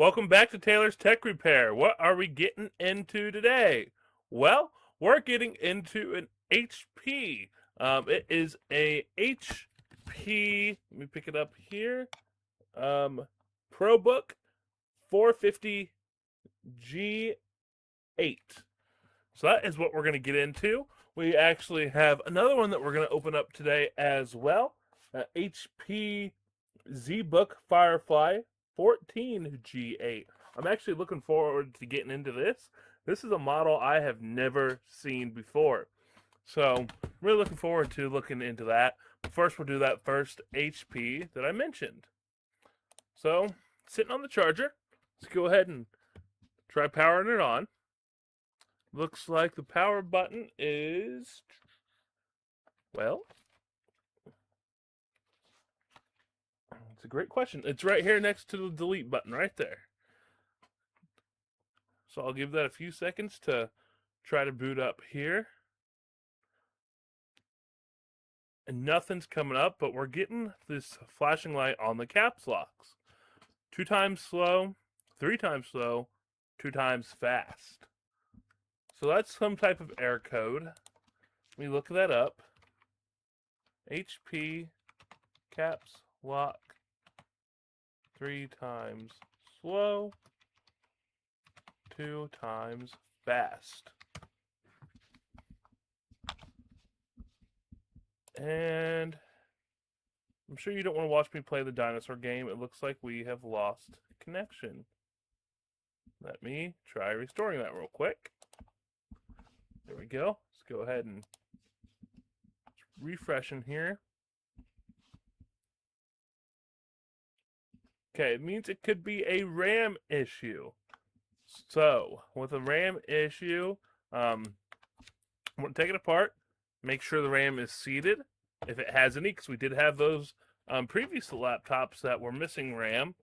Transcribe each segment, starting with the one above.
Welcome back to Taylor's Tech Repair. What are we getting into today? Well, we're getting into an HP. It is a HP. Let me pick it up here. ProBook 450 G8. So that is what we're going to get into. We actually have another one that we're going to open up today as well. HP ZBook Firefly 14G8. I'm actually looking forward to getting into this. This is a model I have never seen before. So I'm really looking forward to looking into that. But first, we'll do that first HP that I mentioned. So, sitting on the charger, let's go ahead and try powering it on. Looks like the power button is, well, it's a great question. It's right here next to the delete button right there. So I'll give that a few seconds to try to boot up here. And nothing's coming up, but we're getting this flashing light on the caps locks. 2 times slow, 3 times slow, 2 times fast. So that's some type of error code. Let me look that up. HP caps lock 3 times slow, 2 times fast. And I'm sure you don't want to watch me play the dinosaur game. It looks like we have lost connection. Let me try restoring that real quick. There we go. Let's go ahead and refresh in here. Okay, it means it could be a RAM issue. So, with a RAM issue, I'm going to take it apart, make sure the RAM is seated, if it has any, because we did have those previous laptops that were missing RAM.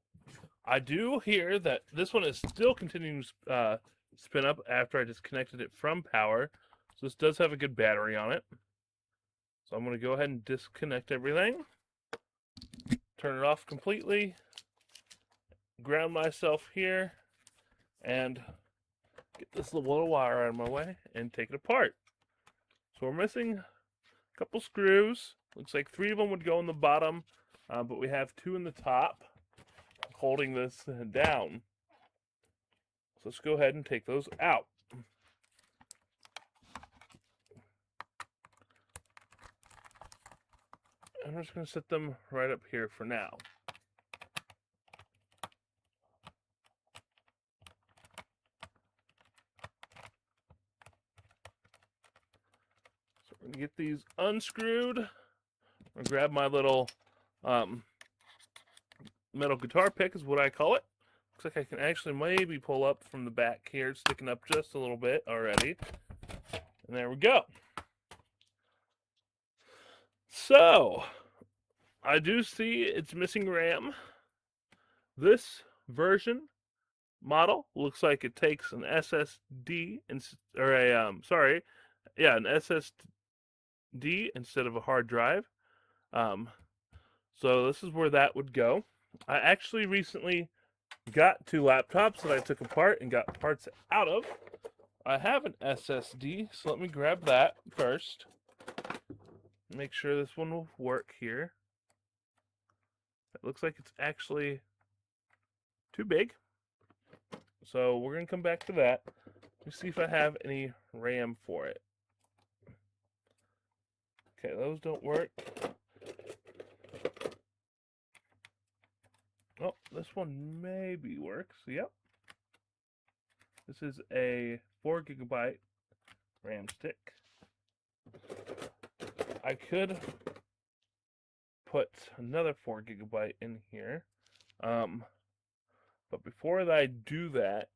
I do hear that this one is still continuing to spin up after I disconnected it from power. So this does have a good battery on it. So I'm going to go ahead and disconnect everything. Turn it off completely. Ground myself here. And get this little wire out of my way and take it apart. So we're missing a couple screws. Looks like 3 of them would go in the bottom. But we have 2 in the top holding this down. So let's go ahead and take those out. And I'm just going to set them right up here for now. So we're going to get these unscrewed. I'm going to grab my little metal guitar pick is what I call it. Looks like I can actually maybe pull up from the back here, sticking up just a little bit already. And there we go. So, I do see it's missing RAM. This version model looks like it takes an SSD an SSD instead of a hard drive. So this is where that would go. I actually recently got 2 laptops that I took apart and got parts out of. I have an SSD, so let me grab that first. Make sure this one will work here. It looks like it's actually too big. So we're going to come back to that. Let me see if I have any RAM for it. Okay, those don't work. Oh, this one maybe works. Yep. This is a 4 gigabyte RAM stick. I could put another 4 gigabyte in here. But before I do that,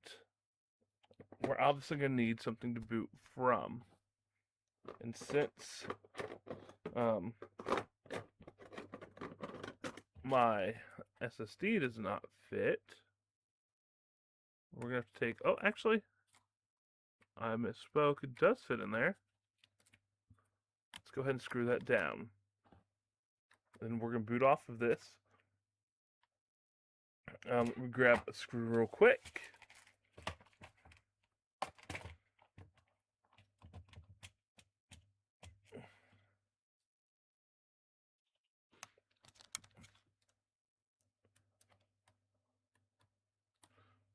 we're obviously going to need something to boot from. And since my SSD does not fit, we're going to have to take, oh, actually, I misspoke. It does fit in there. Let's go ahead and screw that down. Then we're going to boot off of this. Let me grab a screw real quick.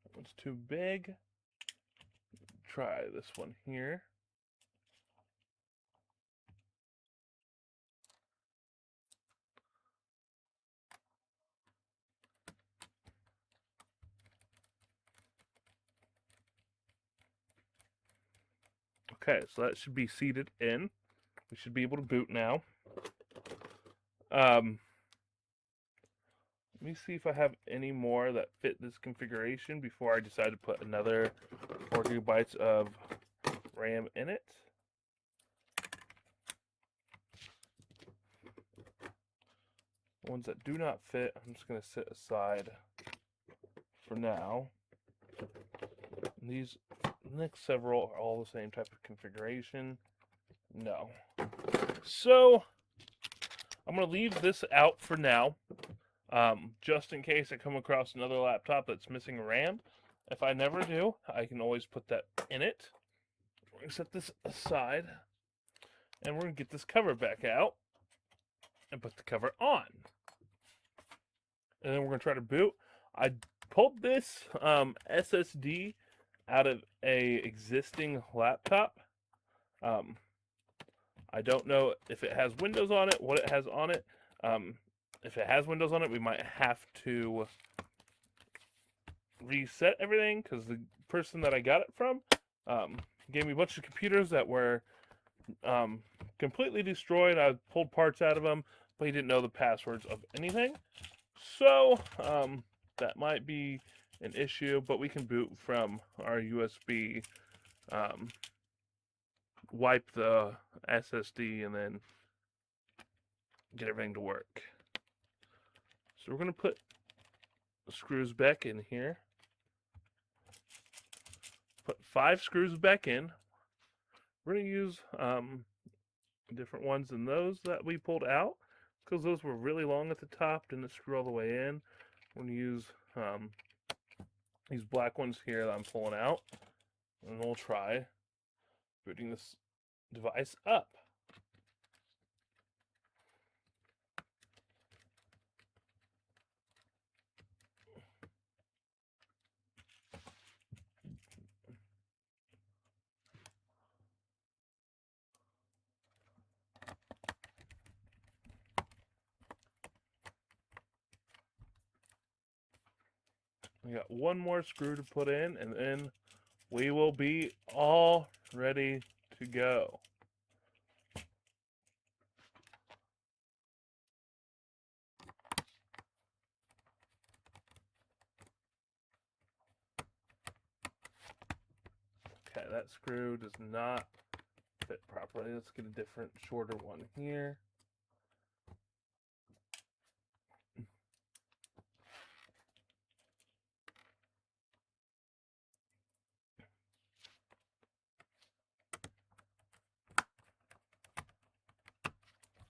That one's too big. Try this one here. Okay, so that should be seated in. We should be able to boot now. Let me see if I have any more that fit this configuration before I decide to put another 4 gigabytes of RAM in it. The ones that do not fit, I'm just going to set aside for now. And these next several are all the same type of configuration. No. So, I'm going to leave this out for now. Just in case I come across another laptop that's missing RAM. If I never do, I can always put that in it. We're going to set this aside. And we're going to get this cover back out. And put the cover on. And then we're going to try to boot. I pulled this SSD out of a existing laptop. I don't know if it has Windows on it, what it has on it. If it has Windows on it, we might have to reset everything because the person that I got it from gave me a bunch of computers that were completely destroyed. I pulled parts out of them, but he didn't know the passwords of anything. So that might be an issue, but we can boot from our USB, wipe the SSD, and then get everything to work. So we're going to put the screws back in here. Put 5 screws back in. We're going to use different ones than those that we pulled out because those were really long at the top, didn't screw all the way in. We're going to use these black ones here that I'm pulling out, and we'll try booting this device up. We got one more screw to put in, and then we will be all ready to go. Okay, that screw does not fit properly. Let's get a different, shorter one here.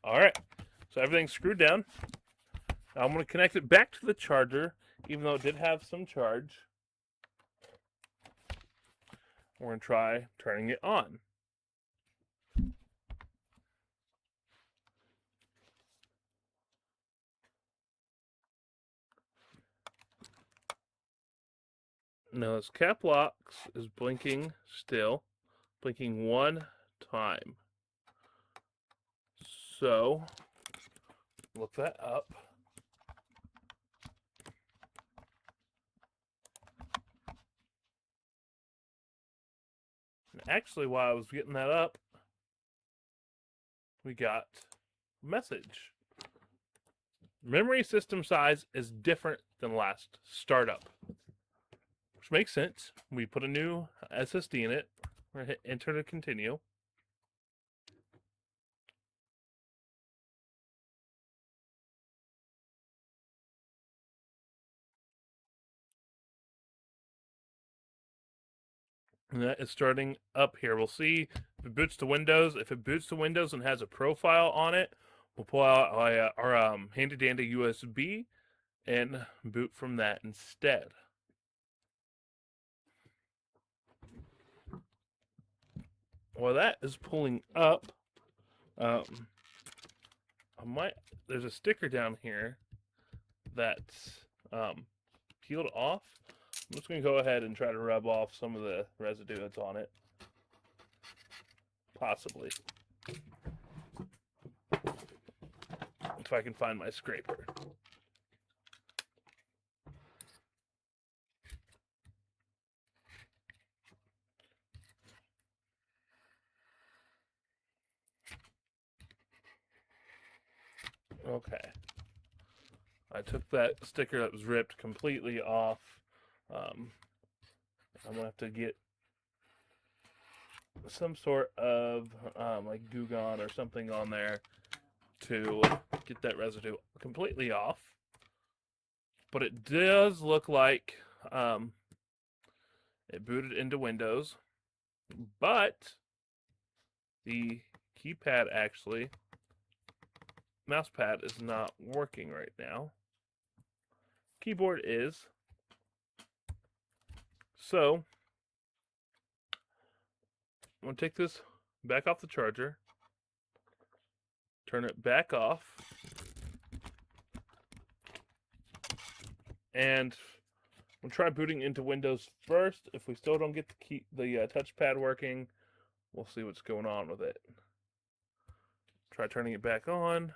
All right, so everything's screwed down. Now I'm going to connect it back to the charger, even though it did have some charge. We're going to try turning it on. Now this cap locks is blinking still, blinking one time. So, look that up. And actually, while I was getting that up, we got a message. Memory system size is different than last startup, which makes sense. We put a new SSD in it. We're going to hit enter to continue. And that is starting up here. We'll see if it boots to Windows. If it boots to Windows and has a profile on it, we'll pull out our handy dandy USB and boot from that instead. While that is pulling up, there's a sticker down here that's peeled off. I'm just going to go ahead and try to rub off some of the residue that's on it. Possibly. If I can find my scraper. Okay. I took that sticker that was ripped completely off. I'm going to have to get some sort of like Goo Gone or something on there to get that residue completely off. But it does look like it booted into Windows, but the keypad actually, mouse pad is not working right now. Keyboard is. So I'm going to take this back off the charger, turn it back off, and we'll try booting into Windows first. If we still don't get the touchpad working, we'll see what's going on with it. Try turning it back on.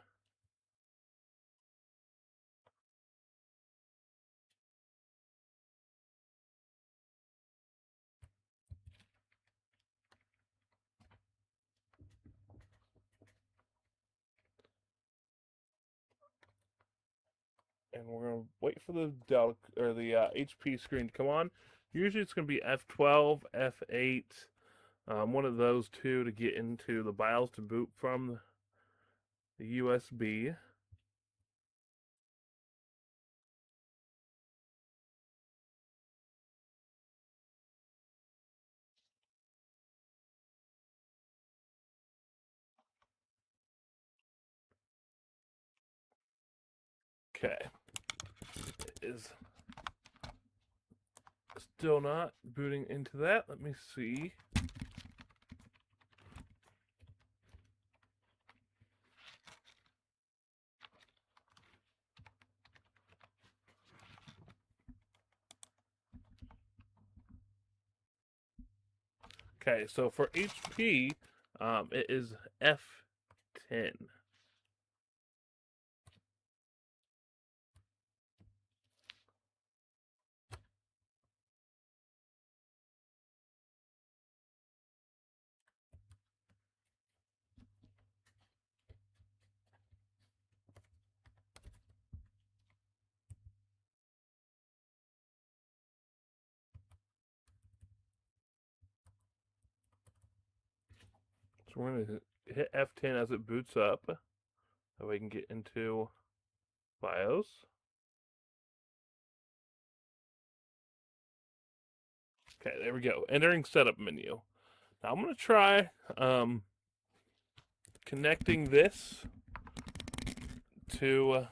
And we're going to wait for the Dell or the HP screen to come on. Usually it's going to be F12, F8, one of those two to get into the BIOS to boot from the USB. Okay. It is still not booting into that. Let me see. Okay, so for HP, it is F10. So we're going to hit F10 as it boots up. So we can get into BIOS. Okay, there we go. Entering setup menu. Now I'm going to try connecting this to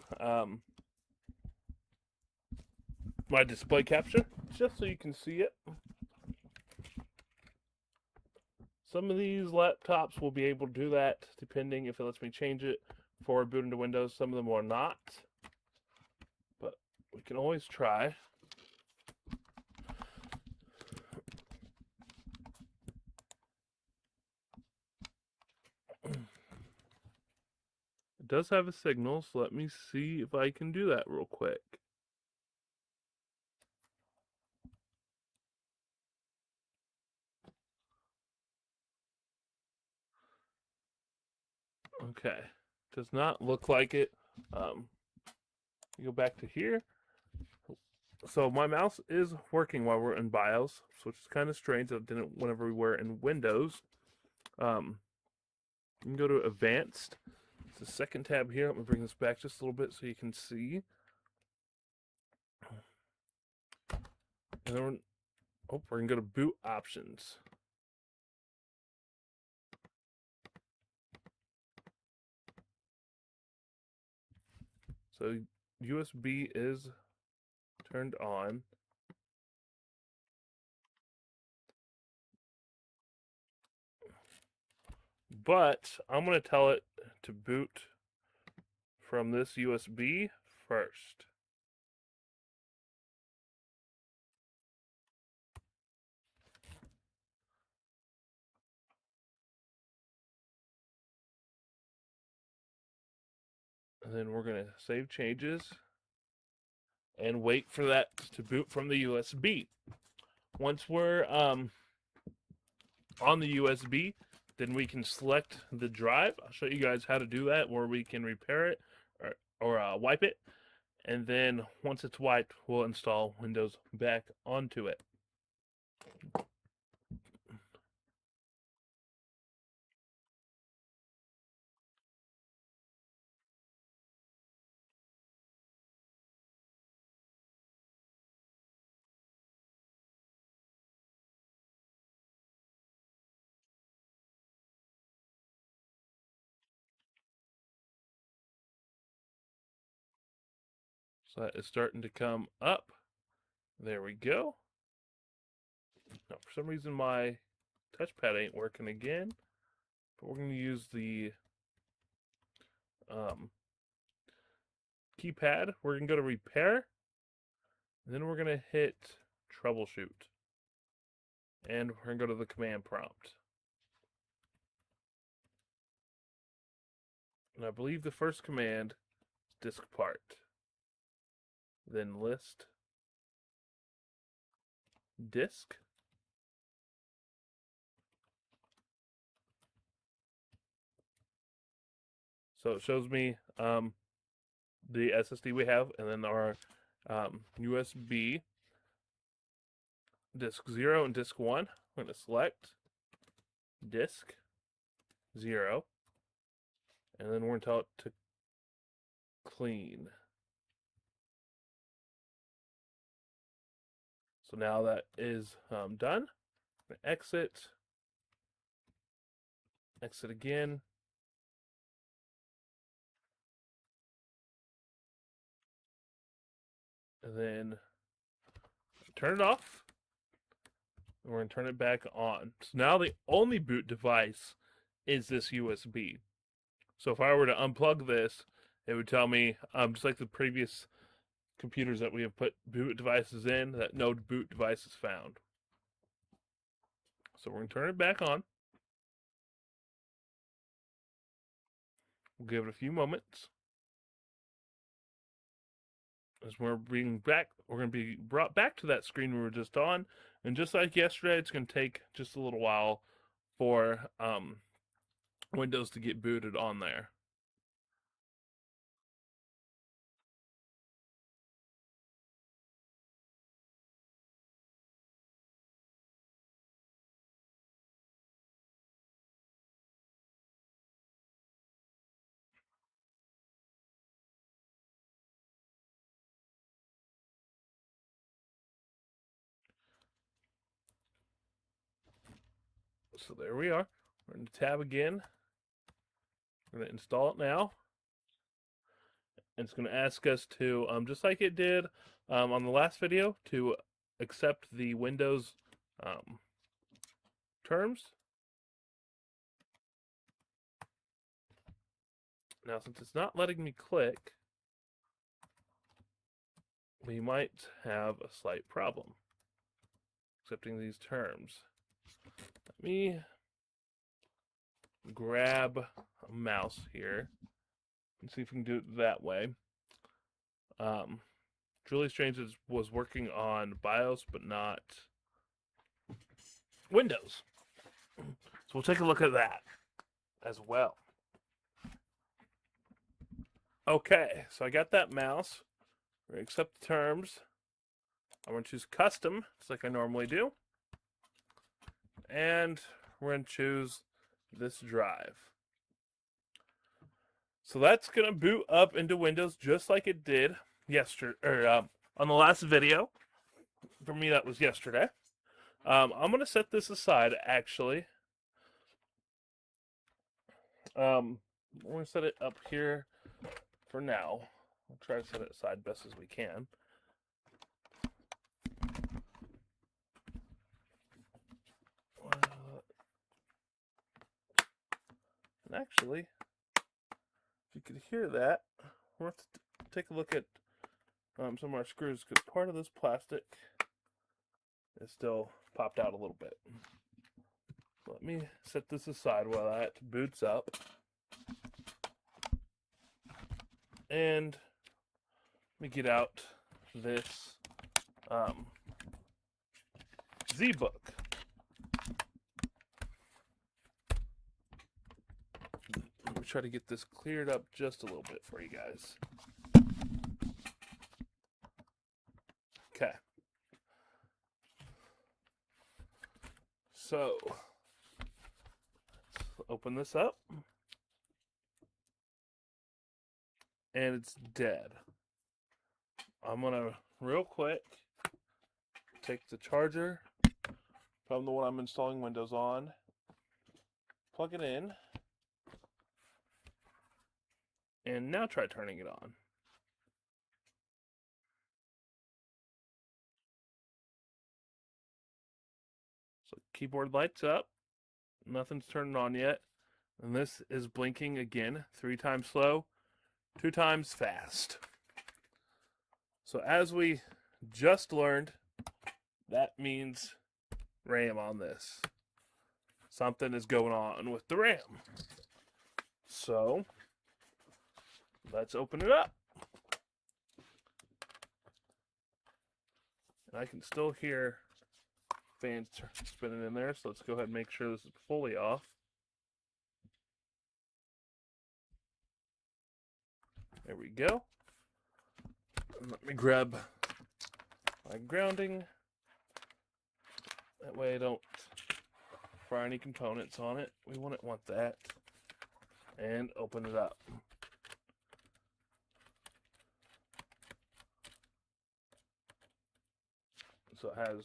my display capture, just so you can see it. Some of these laptops will be able to do that, depending if it lets me change it before boot into Windows. Some of them are not, but we can always try. It does have a signal, so let me see if I can do that real quick. Okay, does not look like it. Go back to here. So my mouse is working while we're in BIOS, which is kind of strange that it didn't whenever we were in Windows. You can go to Advanced. It's the second tab here. Let me bring this back just a little bit so you can see. And then we're going to go to Boot Options. So USB is turned on. But I'm going to tell it to boot from this USB first. And then we're going to save changes and wait for that to boot from the USB. Once we're on the USB, then we can select the drive. I'll show you guys how to do that, where we can repair it or wipe it. And then once it's wiped, we'll install Windows back onto it. So that is starting to come up. There we go. Now, for some reason, my touchpad ain't working again. But we're going to use the keypad. We're going to go to repair. And then we're going to hit troubleshoot. And we're going to go to the command prompt. And I believe the first command is disk part. Then list disk. So it shows me the SSD we have, and then our USB disk 0 and disk 1. I'm going to select disk 0, and then we're going to tell it to clean. So now that is done. I'm going to exit again. And then turn it off. And we're going to turn it back on. So now the only boot device is this USB. So if I were to unplug this, it would tell me, just like the previous computers that we have put boot devices in, that no boot device is found. So we're going to turn it back on. We'll give it a few moments. As we're being back, we're going to be brought back to that screen we were just on. And just like yesterday, it's going to take just a little while for Windows to get booted on there. So there we are. We're in the tab again. We're going to install it now. And it's going to ask us to, just like it did on the last video, to accept the Windows terms. Now, since it's not letting me click, we might have a slight problem accepting these terms. Let me grab a mouse here and see if we can do it that way. Really strange, it was working on BIOS but not Windows. So we'll take a look at that as well. Okay, so I got that mouse. We're going to accept the terms. I'm going to choose custom, just like I normally do. And we're going to choose this drive. So that's going to boot up into Windows just like it did yesterday, or on the last video. For me, that was yesterday. I'm going to set this aside, actually. We're going to set it up here for now. We'll try to set it aside best as we can. And actually, if you could hear that, we'll have to take a look at some of our screws, because part of this plastic is still popped out a little bit. Let me set this aside while that boots up. And let me get out this Z-Book. Let me try to get this cleared up just a little bit for you guys. Okay. So, let's open this up. And it's dead. I'm gonna real quick take the charger from the one I'm installing Windows on, plug it in, and now try turning it on. So keyboard lights up, nothing's turning on yet, and this is blinking again, 3 times slow, 2 times fast. So as we just learned, that means RAM on this. Something is going on with the RAM. So let's open it up. And I can still hear fans spinning in there, so let's go ahead and make sure this is fully off. There we go. And let me grab my grounding. That way I don't fry any components on it. We wouldn't want that. And open it up. So it has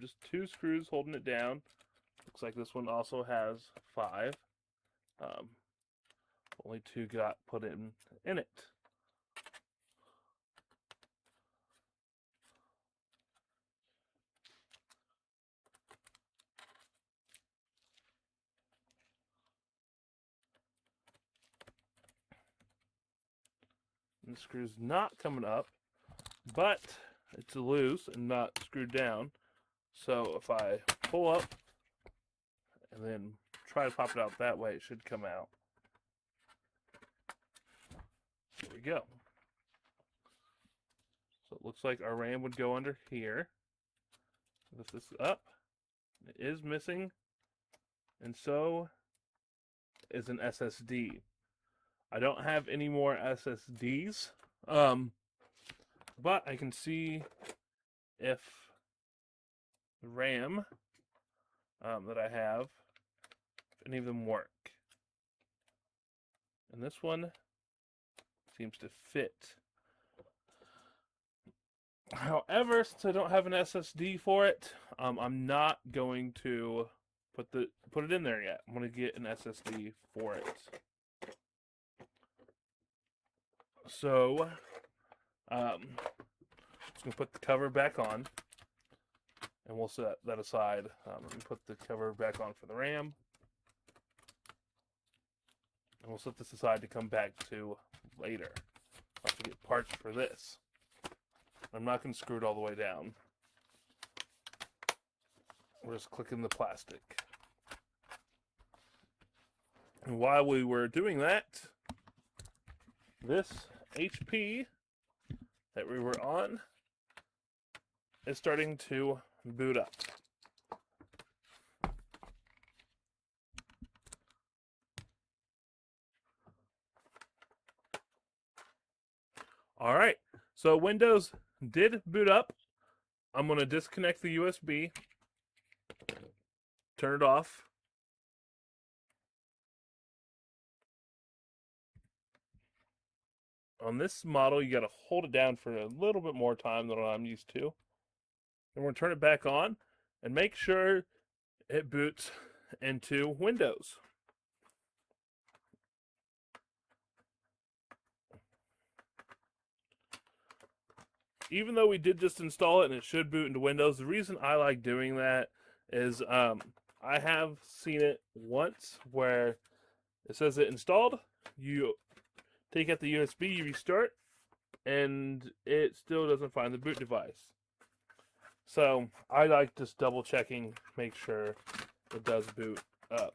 just 2 screws holding it down. Looks like this one also has 5. Only 2 got put in it. And the screw's not coming up, but it's loose and not screwed down. So if I pull up and then try to pop it out that way, it should come out. There we go. So it looks like our RAM would go under here. Lift this up. It is missing, and so is an SSD. I don't have any more SSDs, but I can see if the RAM that I have, if any of them work. And this one seems to fit. However, since I don't have an SSD for it, I'm not going to put it in there yet. I'm going to get an SSD for it. So, I'm just going to put the cover back on, and we'll set that aside. Let me put the cover back on for the RAM, and we'll set this aside to come back to later. I'll have to get parts for this. I'm not going to screw it all the way down. We're just clicking the plastic. And while we were doing that, this HP that we were on is starting to boot up. All right, so Windows did boot up. I'm going to disconnect the USB, turn it off. On this model, you got to hold it down for a little bit more time than what I'm used to. And we're going to turn it back on and make sure it boots into Windows. even though we did just install it and it should boot into Windows, the reason I like doing that is I have seen it once where it says it installed, you take out the USB, you restart, and it still doesn't find the boot device. So I like just double checking, make sure it does boot up.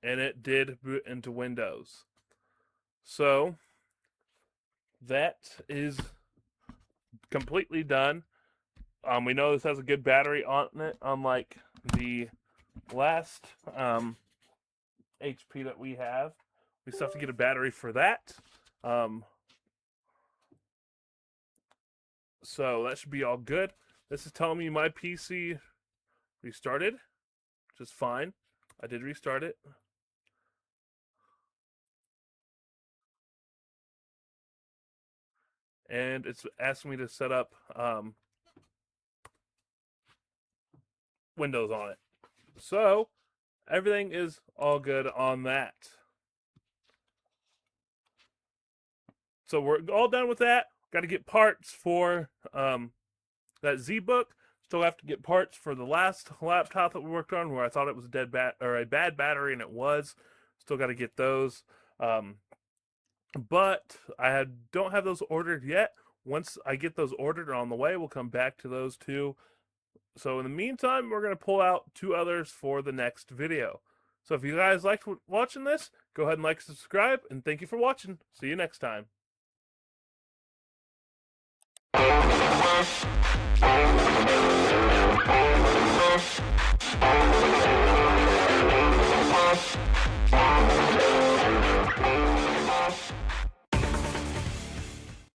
And it did boot into Windows. So that is completely done. We know this has a good battery on it, unlike the last HP that we have. We still have to get a battery for that. So that should be all good. This is telling me my PC restarted, which is fine. I did restart it. And it's asking me to set up Windows on it. So everything is all good on that. So we're all done with that. Got to get parts for that ZBook. Still have to get parts for the last laptop that we worked on, where I thought it was a bad battery, and it was. Still got to get those. But I don't have those ordered yet. Once I get those ordered and on the way, we'll come back to those two. So in the meantime, we're going to pull out 2 others for the next video. So if you guys liked watching this, go ahead and like, subscribe, and thank you for watching. See you next time.